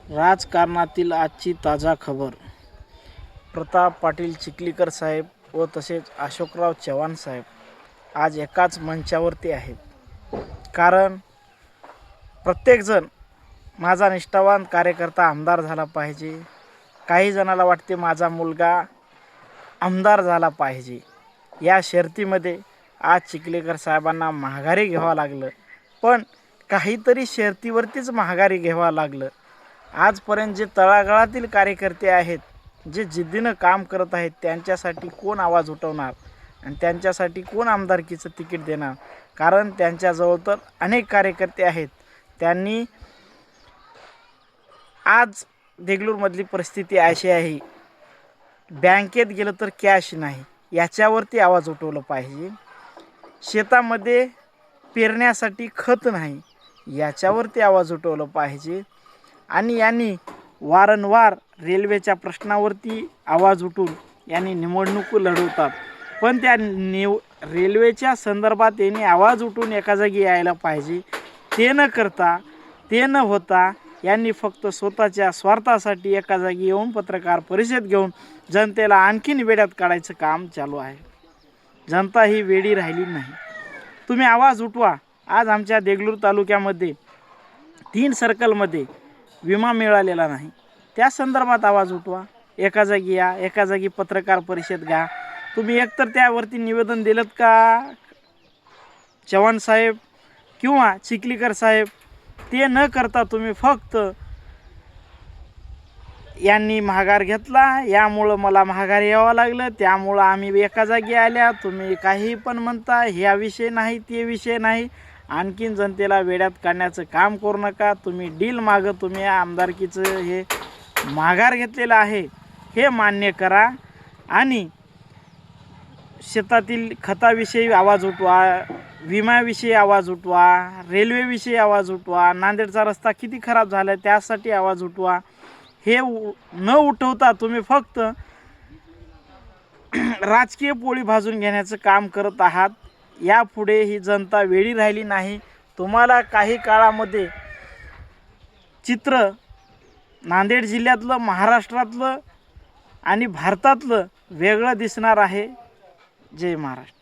राजकारणातील आजची ताजा खबर. प्रताप पाटील चिखलीकर साहेब व तसेच अशोकराव चव्हाण साहेब आज एकाच मंचावरती आहेत. कारण प्रत्येकजण माझा निष्ठावान कार्यकर्ता आमदार झाला पाहिजे, काही जणाला वाटते माझा मुलगा आमदार झाला पाहिजे. या शर्तीमध्ये आज चिखलीकर साहेबांना माघारी घ्यावं लागलं, पण काहीतरी शर्तीवरतीच माघारी घ्यावं लागलं. आजपर्यंत जे तळागाळातील कार्यकर्ते आहेत, जे जिद्दीनं काम करत आहेत, त्यांच्यासाठी कोण आवाज उठवणार आणि त्यांच्यासाठी कोण आमदारकीचं तिकीट देणार? कारण त्यांच्याजवळ तर अनेक कार्यकर्ते आहेत. त्यांनी आज देगलूरमधली परिस्थिती अशी आहे, बँकेत गेलं तर कॅश नाही, याच्यावरती आवाज उठवलं पाहिजे. शेतामध्ये पेरण्यासाठी खत नाही, याच्यावरती आवाज उठवलं पाहिजे. आणि यांनी वारंवार रेल्वेच्या प्रश्नावरती आवाज उठून यांनी निवडणूक लढवतात, पण त्या रेल्वेच्या संदर्भात यांनी आवाज उठून एका जागी यायला पाहिजे. ते न होता यांनी फक्त स्वतःच्या स्वार्थासाठी एका जागी येऊन पत्रकार परिषद घेऊन जनतेला आणखीन वेड्यात काढायचं काम चालू आहे. जनता ही वेडी राहिली नाही. तुम्ही आवाज उठवा. आज आमच्या देगलूर तालुक्यामध्ये 3 सर्कलमध्ये विमा मिळालेला नाही, त्या संदर्भात आवाज उठवा. एका जागी या, एका जागी पत्रकार परिषद घ्या. तुम्ही एकतर त्यावरती निवेदन दिलं का चव्हाण साहेब किंवा चिखलीकर साहेब? ते न करता तुम्ही फक्त यांनी माघार घेतला, यामुळं मला माघार यावं लागलं, त्यामुळं आम्ही एका जागी आल्या, तुम्ही काही पण म्हणता, ह्या विषय नाही, ते विषय नाही. आणखीन जनतेला वेड्यात काढण्याचं काम करू नका. तुम्ही डील मागं तुम्ही आमदारकीचं हे माघार घेतलेलं आहे, हे मान्य करा. आणि शेतातील खताविषयी आवाज उठवा, विम्याविषयी आवाज उठवा, रेल्वेविषयी आवाज उठवा, नांदेडचा रस्ता किती खराब झाला त्यासाठी आवाज उठवा. हे न उठवता तुम्ही फक्त राजकीय पोळी भाजून घेण्याचं काम करत आहात. यापुढे ही जनता वेळी राहिली नाही. तुम्हाला काही काळामध्ये चित्र नांदेड जिल्ह्यातलं, महाराष्ट्रातलं आणि भारतातलं वेगळं दिसणार आहे. जय महाराष्ट्र.